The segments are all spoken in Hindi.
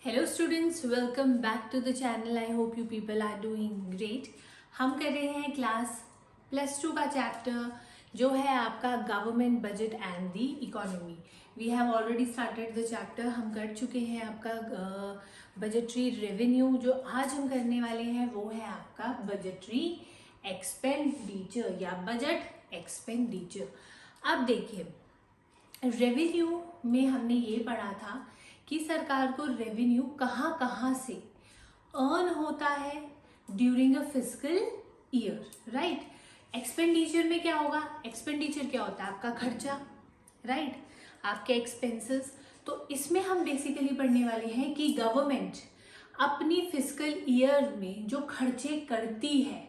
Hello students, welcome back to the channel. I hope you people are doing great. हम कर रहे हैं क्लास +2 का चैप्टर जो है आपका government budget and the economy. We have already started the chapter. हम कर चुके हैं आपका बजटरी रेवेन्यू। जो आज हम करने वाले हैं वो है आपका बजटरी एक्सपेंडिचर या बजट एक्सपेंडिचर। अब देखिए, रेवेन्यू में हमने ये पढ़ा था कि सरकार को रेवेन्यू कहाँ कहाँ से अर्न होता है during a fiscal year, right. Expenditure में क्या होगा? एक्सपेंडिचर क्या होता है? आपका खर्चा, राइट, आपके एक्सपेंसेस। तो इसमें हम बेसिकली पढ़ने वाले हैं कि गवर्नमेंट अपनी फिस्कल ईयर में जो खर्चे करती है,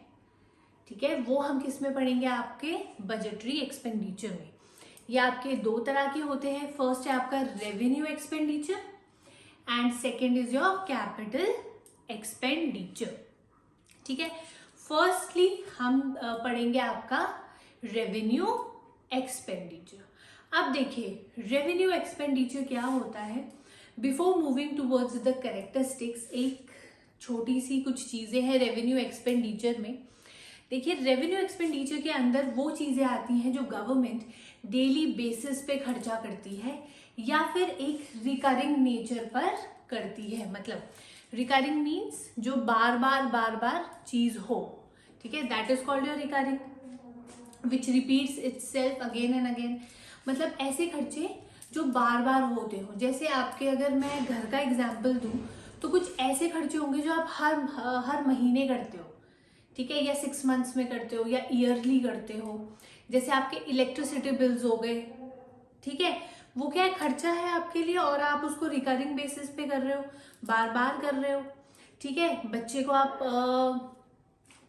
ठीक है, वो हम किस में पढ़ेंगे? आपके बजटरी एक्सपेंडिचर में। ये आपके दो तरह के होते हैं। फर्स्ट है आपका revenue expenditure and second is your capital expenditure, ठीक है। फर्स्टली हम पढ़ेंगे आपका रेवेन्यू एक्सपेंडिचर। अब देखिए, रेवेन्यू एक्सपेंडिचर क्या होता है। Before moving towards the characteristics, एक छोटी सी कुछ चीजें हैं रेवेन्यू एक्सपेंडिचर में। देखिए, रेवेन्यू एक्सपेंडिचर के अंदर वो चीजें आती हैं जो गवर्नमेंट डेली बेसिस पे खर्चा करती है या फिर एक रिकरिंग नेचर पर करती है। मतलब रिकरिंग मीन्स जो बार बार चीज हो, ठीक है, that is called your recurring, which repeats itself again and again. मतलब ऐसे खर्चे जो बार बार होते हो। जैसे आपके, अगर मैं घर का एग्जाम्पल दूं तो कुछ ऐसे खर्चे होंगे जो आप हर महीने करते हो, ठीक है, या 6 मंथ्स में करते हो या ईयरली करते हो। जैसे आपके इलेक्ट्रिसिटी बिल्स हो गए, ठीक है, वो क्या है? खर्चा है आपके लिए और आप उसको रिकरिंग बेसिस पे कर रहे हो, बार बार कर रहे हो, ठीक है। बच्चे को आप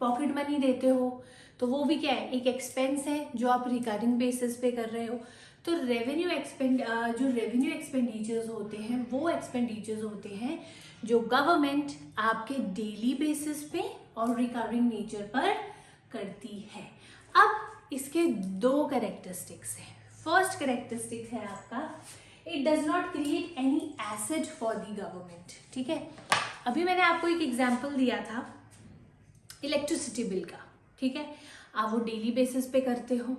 पॉकेट मनी देते हो तो वो भी क्या है? एक एक्सपेंस है जो आप रिकरिंग बेसिस पे कर रहे हो। तो जो रेवेन्यू एक्सपेंडिचर्स होते हैं वो एक्सपेंडिचर्स होते हैं जो गवर्नमेंट आपके डेली बेसिस पे और रिकरिंग नेचर पर करती है। अब इसके दो कैरेक्टरिस्टिक्स हैं। फर्स्ट कैरेक्टरिस्टिक है आपका, it does not create any asset for the government, ठीक है। अभी मैंने आपको एक एग्जांपल दिया था इलेक्ट्रिसिटी बिल का, ठीक है, आप वो डेली बेसिस पे करते हो,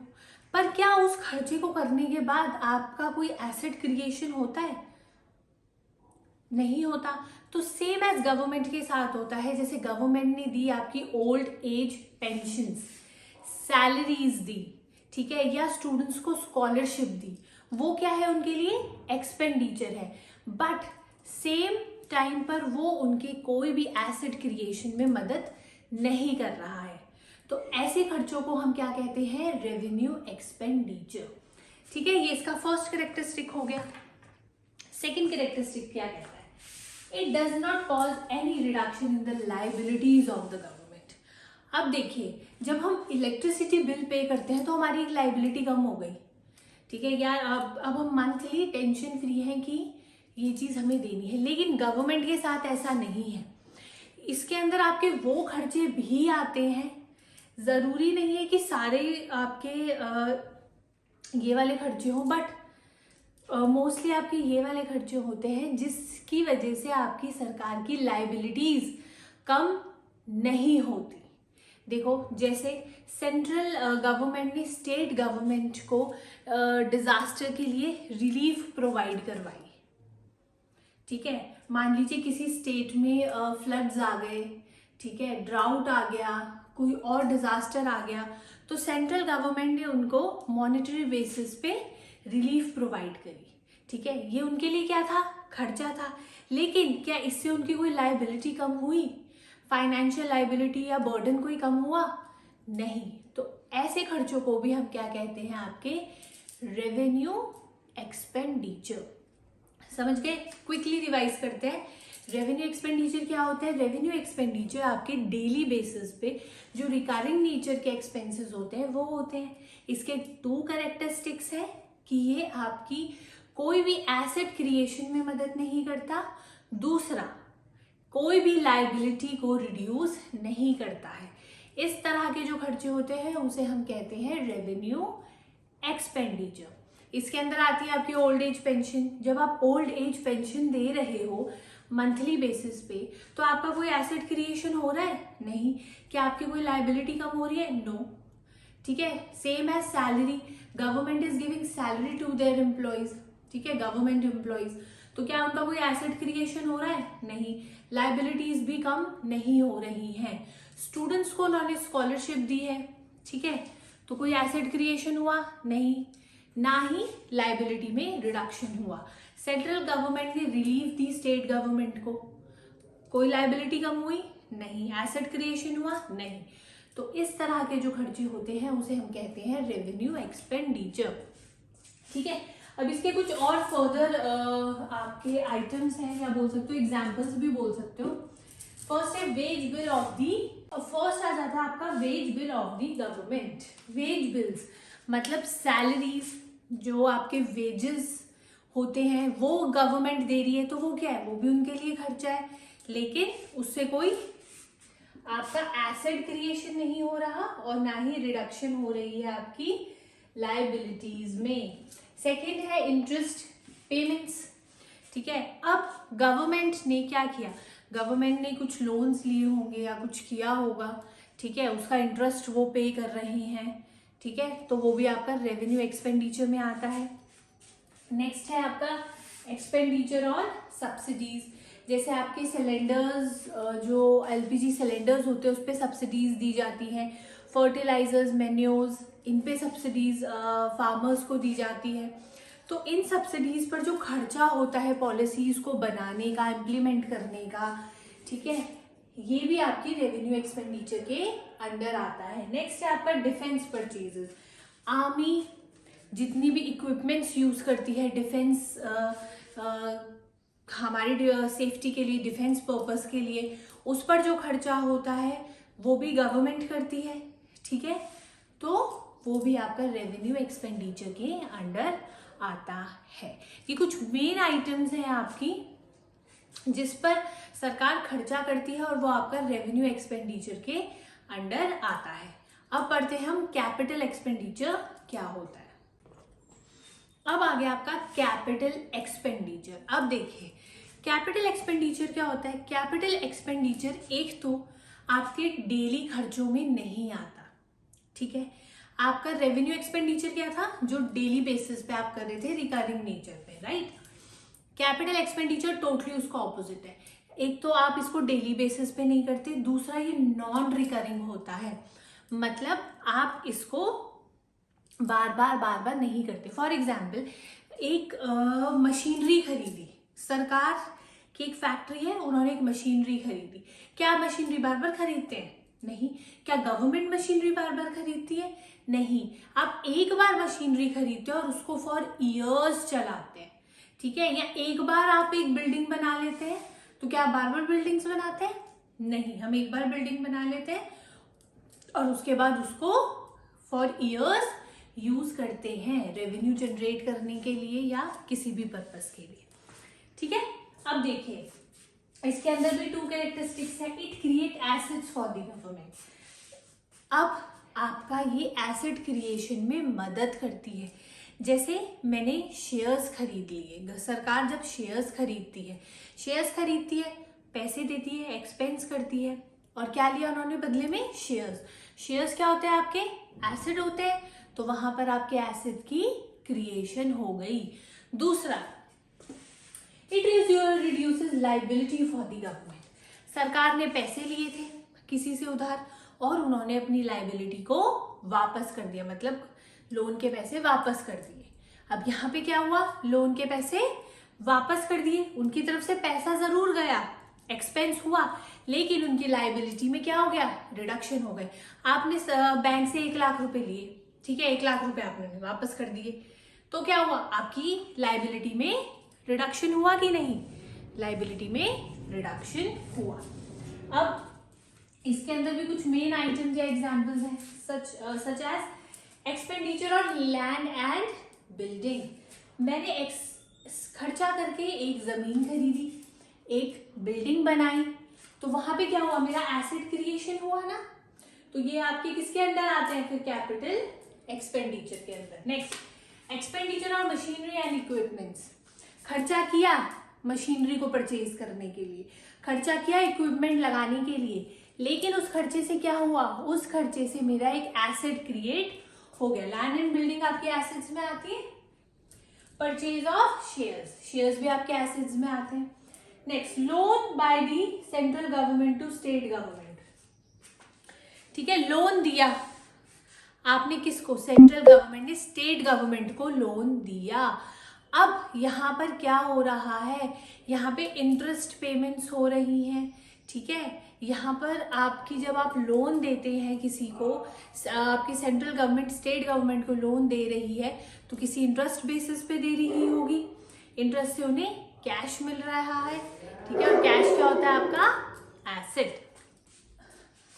पर क्या उस खर्चे को करने के बाद आपका कोई एसेट क्रिएशन होता है? नहीं होता। तो सेम एज गवर्नमेंट के साथ होता है। जैसे गवर्नमेंट ने दी आपकी ओल्ड एज पेंशन्स, सैलरीज दी, ठीक है, या स्टूडेंट्स को स्कॉलरशिप दी, वो क्या है? उनके लिए एक्सपेंडिचर है। बट सेम टाइम पर वो उनके कोई भी एसेट क्रिएशन में मदद नहीं कर रहा है। तो ऐसे खर्चों को हम क्या कहते हैं? रेवेन्यू एक्सपेंडिचर, ठीक है। ये इसका फर्स्ट कैरेक्टरिस्टिक हो गया। सेकेंड कैरेक्टरिस्टिक क्या कहता है? It does not cause any reduction in the liabilities of the government. अब देखिए, जब हम इलेक्ट्रिसिटी बिल पे करते हैं तो हमारी एक लाइबिलिटी कम हो गई, ठीक है यार। अब हम मंथली टेंशन फ्री हैं कि ये चीज हमें देनी है। लेकिन गवर्नमेंट के साथ ऐसा नहीं है। इसके अंदर आपके वो खर्चे भी आते हैं। जरूरी नहीं है कि सारे आपके ये वाले खर्चे हों, बट मोस्टली आपके ये वाले खर्चे होते हैं जिसकी वजह से आपकी सरकार की लाइबिलिटीज कम नहीं होती। देखो, जैसे सेंट्रल गवर्नमेंट ने स्टेट गवर्नमेंट को डिजास्टर के लिए रिलीफ प्रोवाइड करवाई, ठीक है। मान लीजिए किसी स्टेट में फ्लड्स आ गए, ठीक है, ड्राउट आ गया, कोई और डिजास्टर आ गया, तो सेंट्रल गवर्नमेंट ने उनको मॉनेटरी बेसिस पे रिलीफ प्रोवाइड करी, ठीक है। ये उनके लिए क्या था? खर्चा था। लेकिन क्या इससे उनकी कोई लाइबिलिटी कम हुई? फाइनेंशियल लाइबिलिटी या बर्डन कोई कम हुआ? नहीं। तो ऐसे खर्चों को भी हम क्या कहते हैं? आपके रेवेन्यू एक्सपेंडिचर। समझ गए? क्विकली रिवाइज करते हैं। रेवेन्यू एक्सपेंडिचर क्या होता है? रेवेन्यू एक्सपेंडिचर आपके डेली बेसिस पे जो रिकरिंग नेचर के एक्सपेंसेस होते हैं वो होते हैं। इसके 2 कैरेक्टरिस्टिक्स है कि ये आपकी कोई भी एसेट क्रिएशन में मदद नहीं करता। दूसरा, कोई भी लाइबिलिटी को रिड्यूस नहीं करता है। इस तरह के जो खर्चे होते हैं उसे हम कहते हैं रेवेन्यू एक्सपेंडिचर। इसके अंदर आती है आपकी ओल्ड एज पेंशन। जब आप ओल्ड एज पेंशन दे रहे हो मंथली बेसिस पे, तो आपका कोई एसेट क्रिएशन हो रहा है? नहीं। क्या आपकी कोई लाइबिलिटी कम हो रही है? नो। ठीक है, same as salary, government is giving salary to their employees, ठीक है, गवर्नमेंट एम्प्लॉयज, तो क्या उनका कोई एसेट क्रिएशन हो रहा है? नहीं। लाइबिलिटीज भी कम नहीं हो रही हैं। स्टूडेंट्स को उन्होंने स्कॉलरशिप दी है, ठीक है, तो कोई एसेट क्रिएशन हुआ? नहीं। ना ही लाइबिलिटी में रिडक्शन हुआ। सेंट्रल गवर्नमेंट ने रिलीफ दी स्टेट गवर्नमेंट को, कोई लाइबिलिटी कम हुई? नहीं। एसेट क्रिएशन हुआ? नहीं। तो इस तरह के जो खर्चे होते हैं उसे हम कहते हैं रेवेन्यू एक्सपेंडिचर, ठीक है। अब इसके कुछ और फर्दर आपके आइटम्स हैं, या बोल सकते हो एग्जाम्पल्स भी बोल सकते हो। फर्स्ट है wage bill of the, first आ जाता है आपका wage bill of the government. Wage bills मतलब सैलरीज, जो आपके वेजेस होते हैं वो गवर्नमेंट दे रही है, तो वो क्या है, वो भी उनके लिए खर्चा है, लेकिन उससे कोई आपका एसेट क्रिएशन नहीं हो रहा और ना ही रिडक्शन हो रही है आपकी लाइबिलिटीज में। सेकेंड है इंटरेस्ट पेमेंट्स, ठीक है। अब गवर्नमेंट ने क्या किया, गवर्नमेंट ने कुछ लोन्स लिए होंगे या कुछ किया होगा, ठीक है, उसका इंटरेस्ट वो पे कर रहे हैं, ठीक है, तो वो भी आपका रेवेन्यू एक्सपेंडिचर में आता है। नेक्स्ट है आपका एक्सपेंडिचर ऑन सब्सिडीज, जैसे आपके सिलेंडर्स, जो एलपीजी सिलेंडर्स होते हैं उस पर सब्सिडीज दी जाती हैं। फर्टिलाइजर्स, मेन्यूज, इन पे सब्सिडीज फार्मर्स को दी जाती है। तो इन सब्सिडीज पर जो खर्चा होता है पॉलिसीज को बनाने का, इम्प्लीमेंट करने का, ठीक है, ये भी आपकी रेवेन्यू एक्सपेंडिचर के अंडर आता है। नेक्स्ट है आपका डिफेंस परचेजेस। आर्मी जितनी भी इक्विपमेंट्स यूज करती है डिफेंस, हमारी सेफ्टी के लिए, डिफेंस पर्पस के लिए, उस पर जो खर्चा होता है वो भी गवर्नमेंट करती है, ठीक है, तो वो भी आपका रेवेन्यू एक्सपेंडिचर के अंडर आता है। ये कुछ मेन आइटम्स हैं आपकी जिस पर सरकार खर्चा करती है और वो आपका रेवेन्यू एक्सपेंडिचर के अंडर आता है। अब पढ़ते हैं हम कैपिटल एक्सपेंडिचर क्या होता है। अब आ गया आपका कैपिटल एक्सपेंडिचर। अब देखिए कैपिटल एक्सपेंडिचर क्या होता है। कैपिटल एक्सपेंडिचर एक तो आपके डेली खर्चों में नहीं आता, ठीक है। आपका रेवेन्यू एक्सपेंडिचर क्या था, जो डेली बेसिस पे आप कर रहे थे रिकरिंग नेचर पे, राइट। कैपिटल एक्सपेंडिचर टोटली उसका ऑपोजिट है। एक तो आप इसको डेली बेसिस पे नहीं करते, दूसरा ये नॉन रिकरिंग होता है, मतलब आप इसको बार बार नहीं करते। फॉर एग्जाम्पल एक मशीनरी खरीदी, सरकार की एक फैक्ट्री है, उन्होंने एक मशीनरी खरीदी। क्या मशीनरी बार बार खरीदते हैं? नहीं। क्या गवर्नमेंट मशीनरी बार बार खरीदती है? नहीं। आप एक बार मशीनरी खरीदते हैं और उसको फॉर ईयर्स चलाते हैं, ठीक है। या एक बार आप एक बिल्डिंग बना लेते हैं, तो क्या आप बार बार बिल्डिंग्स बनाते हैं? नहीं। हम एक बार बिल्डिंग बना लेते हैं और उसके बाद उसको फॉर ईयर्स यूज करते हैं रेवेन्यू जनरेट करने के लिए या किसी भी पर्पस के लिए, ठीक है। अब देखिए इसके अंदर भी 2 कैरेक्टरिस्टिक्स है। It create assets for the government. अब आपका ये एसेट क्रिएशन में मदद करती है। जैसे मैंने शेयर्स खरीद लिए, सरकार जब शेयर्स खरीदती है, पैसे देती है, एक्सपेंस करती है, और क्या लिया उन्होंने बदले में? शेयर्स क्या होते हैं? आपके एसेट होते हैं, तो वहां पर आपके एसेट की क्रिएशन हो गई। दूसरा, it reduces liability for the government. सरकार ने पैसे लिए थे किसी से उधार और उन्होंने अपनी लाइबिलिटी को वापस कर दिया, मतलब लोन के पैसे वापस कर दिए। अब यहाँ पे क्या हुआ, लोन के पैसे वापस कर दिए, उनकी तरफ से पैसा जरूर गया, एक्सपेंस हुआ, लेकिन उनकी लाइबिलिटी में क्या हो गया? रिडक्शन हो गए। आपने बैंक से 1 लाख रुपए लिए, ठीक है, 1 लाख रुपए आपने वापस कर दिए, तो क्या हुआ? आपकी लाइबिलिटी में रिडक्शन हुआ कि नहीं? लाइबिलिटी में रिडक्शन हुआ। अब इसके अंदर भी कुछ मेन आइटम्स या एग्जांपल्स हैं, such as expenditure on land and building. मैंने खर्चा करके एक जमीन खरीदी, एक बिल्डिंग बनाई, तो वहां पे क्या हुआ? मेरा एसेट क्रिएशन हुआ ना, तो ये आपके किसके अंडर आते हैं फिर? कैपिटल एक्सपेंडिचर के अंदर। Next, expenditure on machinery and equipments, खर्चा किया मशीनरी को परचेज करने के लिए, खर्चा किया इक्विपमेंट लगाने के लिए, लेकिन उस खर्चे से क्या हुआ, उस खर्चे से मेरा एक एसेट क्रिएट हो गया। लैंड एंड बिल्डिंग आपके एसेट्स में आती है। परचेज ऑफ शेयर्स, शेयर्स भी आपके एसेट्स में आते हैं। Next, loan by the central government to state government, ठीक है, लोन दिया आपने किसको, सेंट्रल गवर्नमेंट ने स्टेट गवर्नमेंट को लोन दिया। अब यहाँ पर क्या हो रहा है, यहाँ पे इंटरेस्ट पेमेंट्स हो रही हैं, ठीक है। यहाँ पर आपकी जब आप लोन देते हैं किसी को, आपकी सेंट्रल गवर्नमेंट स्टेट गवर्नमेंट को लोन दे रही है तो किसी इंटरेस्ट बेसिस पे दे रही होगी, इंटरेस्ट से उन्हें कैश मिल रहा है, ठीक है। और कैश क्या होता है आपका एसेट।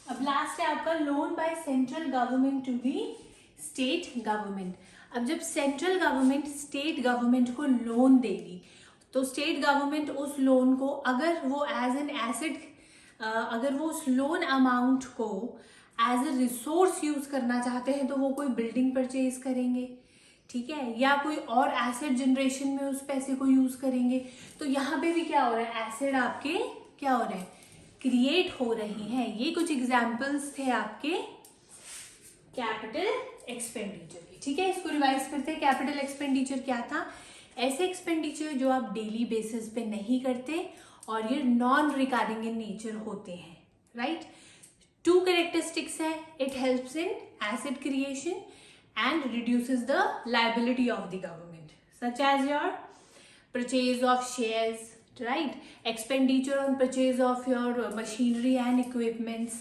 अब लास्ट है आपका loan by central government to the state government. अब जब सेंट्रल गवर्नमेंट स्टेट गवर्नमेंट को लोन देगी तो स्टेट गवर्नमेंट उस लोन को अगर वो एज एन एसेट, अगर वो उस लोन अमाउंट को एज ए रिसोर्स यूज करना चाहते हैं तो वो कोई बिल्डिंग परचेज करेंगे, ठीक है, या कोई और एसेट जनरेशन में उस पैसे को यूज करेंगे। तो यहाँ पे भी क्या हो रहा है, एसेट आपके क्या हो रहे हैं, क्रिएट हो रही हैं। ये कुछ एग्जाम्पल्स थे आपके कैपिटल एक्सपेंडिचर की, ठीक है। इसको रिवाइज करते हैं। कैपिटल एक्सपेंडिचर क्या था, ऐसे एक्सपेंडिचर जो आप डेली बेसिस पे नहीं करते और ये नॉन रिकरिंग इन नेचर होते हैं, राइट। टू कैरेक्टरिस्टिक्स है, it helps in asset creation and reduces the liability of the government, such as your purchase of shares, right, expenditure on purchase of your machinery and equipments,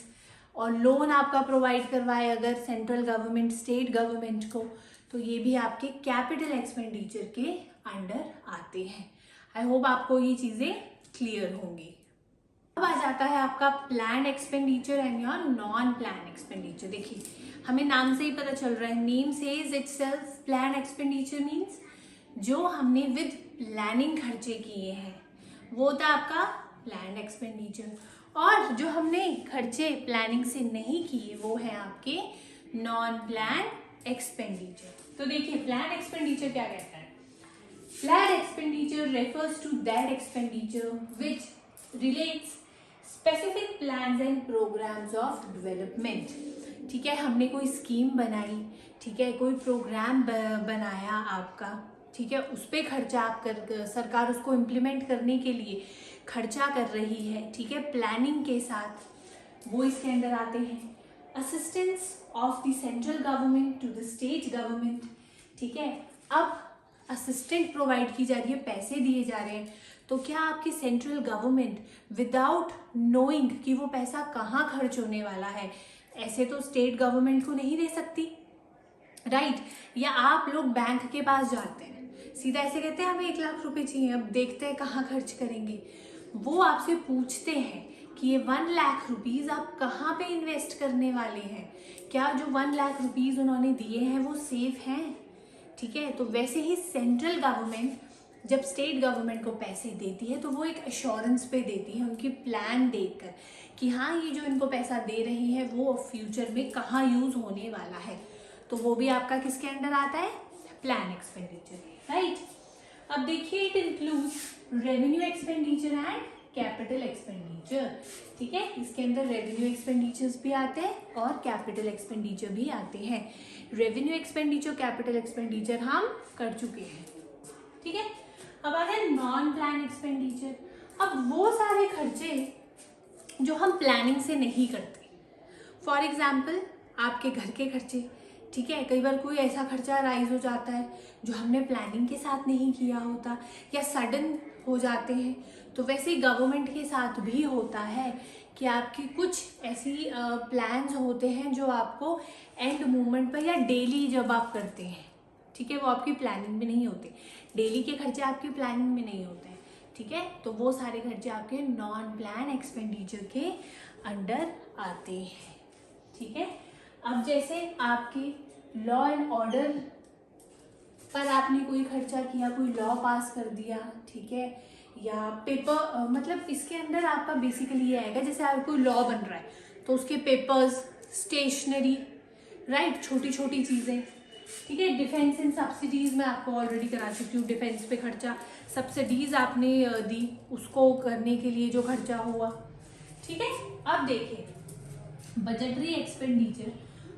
और लोन आपका प्रोवाइड करवाए अगर सेंट्रल गवर्नमेंट स्टेट गवर्नमेंट को, तो ये भी आपके कैपिटल एक्सपेंडिचर के अंडर आते हैं। आई होप आपको ये चीज़ें क्लियर होंगी। अब आ जाता है आपका plan expenditure and your non plan expenditure. देखिए हमें नाम से ही पता चल रहा है, name says itself plan expenditure means जो हमने विद प्लानिंग खर्चे किए हैं वो होता है आपका प्लान एक्सपेंडिचर, और जो हमने खर्चे प्लानिंग से नहीं किए वो है आपके नॉन प्लान एक्सपेंडिचर। तो देखिए प्लान एक्सपेंडिचर क्या कहता है, plan expenditure refers to that expenditure which relates specific plans and programmes of development, ठीक है। हमने कोई स्कीम बनाई, ठीक है, कोई प्रोग्राम बनाया आपका, ठीक है, उस पर खर्चा आप कर, सरकार उसको इम्प्लीमेंट करने के लिए खर्चा कर रही है, ठीक है, प्लानिंग के साथ, वो इसके अंदर आते हैं। Assistance of the central government to the state government, ठीक है। अब असिस्टेंट प्रोवाइड की जा रही है, पैसे दिए जा रहे हैं, तो क्या आपकी सेंट्रल गवर्नमेंट विदाउट नोइंग कि वो पैसा कहाँ खर्च होने वाला है, ऐसे तो स्टेट गवर्नमेंट को नहीं दे सकती, राइट। या आप लोग बैंक के पास जाते हैं, सीधा ऐसे कहते हैं हमें 1 लाख रुपए चाहिए, अब देखते हैं कहाँ खर्च करेंगे, वो आपसे पूछते हैं कि ये 1 लाख रुपीज़ आप कहाँ पे इन्वेस्ट करने वाले हैं, क्या जो 1 लाख रुपीज़ उन्होंने दिए हैं वो सेफ हैं, ठीक है। तो वैसे ही सेंट्रल गवर्नमेंट जब स्टेट गवर्नमेंट को पैसे देती है तो वो एक एश्योरेंस पे देती है, उनकी प्लान देखकर कि हाँ ये जो इनको पैसा दे रही है वो फ्यूचर में कहाँ यूज होने वाला है, तो वो भी आपका किसके अंडर आता है, प्लान एक्सपेंडिचर, राइट। अब देखिए it includes revenue expenditure and capital expenditure, ठीक है। इसके अंदर रेवेन्यू एक्सपेंडिचर्स भी आते हैं और कैपिटल एक्सपेंडिचर भी आते हैं। रेवेन्यू एक्सपेंडिचर कैपिटल एक्सपेंडिचर हम कर चुके हैं, ठीक है। अब आता है नॉन प्लान एक्सपेंडिचर। अब वो सारे खर्चे जो हम प्लानिंग से नहीं करते, फॉर एग्जाम्पल आपके घर के खर्चे, ठीक है, कई बार कोई ऐसा खर्चा राइज हो जाता है जो हमने प्लानिंग के साथ नहीं किया होता या सडन हो जाते हैं, तो वैसे ही गवर्नमेंट के साथ भी होता है कि आपकी कुछ ऐसी प्लान्स होते हैं जो आपको एंड मोमेंट पर या डेली जब आप करते हैं, ठीक है, वो आपकी प्लानिंग में नहीं होते, डेली के खर्चे आपकी प्लानिंग में नहीं होते हैं, ठीक है। तो वो सारे खर्चे आपके नॉन प्लान एक्सपेंडिचर के अंडर आते हैं, ठीक है। अब जैसे आपके लॉ एंड ऑर्डर पर आपने कोई खर्चा किया, कोई लॉ पास कर दिया, ठीक है, या पेपर, मतलब इसके अंदर आपका बेसिकली ये आएगा जैसे आपको कोई लॉ बन रहा है तो उसके पेपर्स, स्टेशनरी, राइट, छोटी छोटी चीज़ें, ठीक है। डिफेंस इन सब्सिडीज मैं आपको ऑलरेडी करा चुकी हूँ, डिफेंस पे खर्चा, सब्सिडीज आपने दी उसको करने के लिए जो खर्चा हुआ। ठीक है। अब देखिए बजटरी एक्सपेंडिचर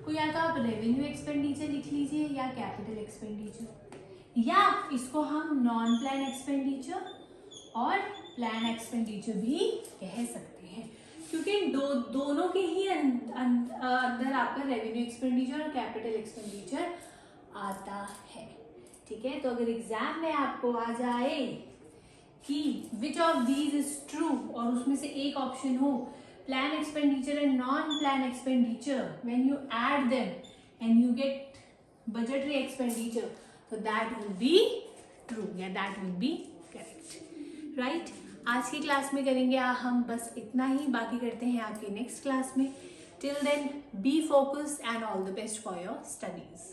को या तो आप रेवेन्यू एक्सपेंडिचर लिख लीजिए या कैपिटल एक्सपेंडिचर, या इसको हम नॉन प्लान एक्सपेंडिचर और प्लान एक्सपेंडिचर भी कह सकते हैं, क्योंकि दोनों के ही अंदर आपका रेवेन्यू एक्सपेंडिचर और कैपिटल एक्सपेंडिचर आता है। ठीक है। तो अगर एग्जाम में आपको आ जाए कि which of these is true और उसमें से एक ऑप्शन हो plan expenditure and non plan expenditure, when you add them and you get budgetary expenditure, so that will be true या that will be correct, right? आज की क्लास में करेंगे हम बस इतना ही, बाकी करते हैं आपकी नेक्स्ट क्लास में। Till then, be focused and all the best for your studies.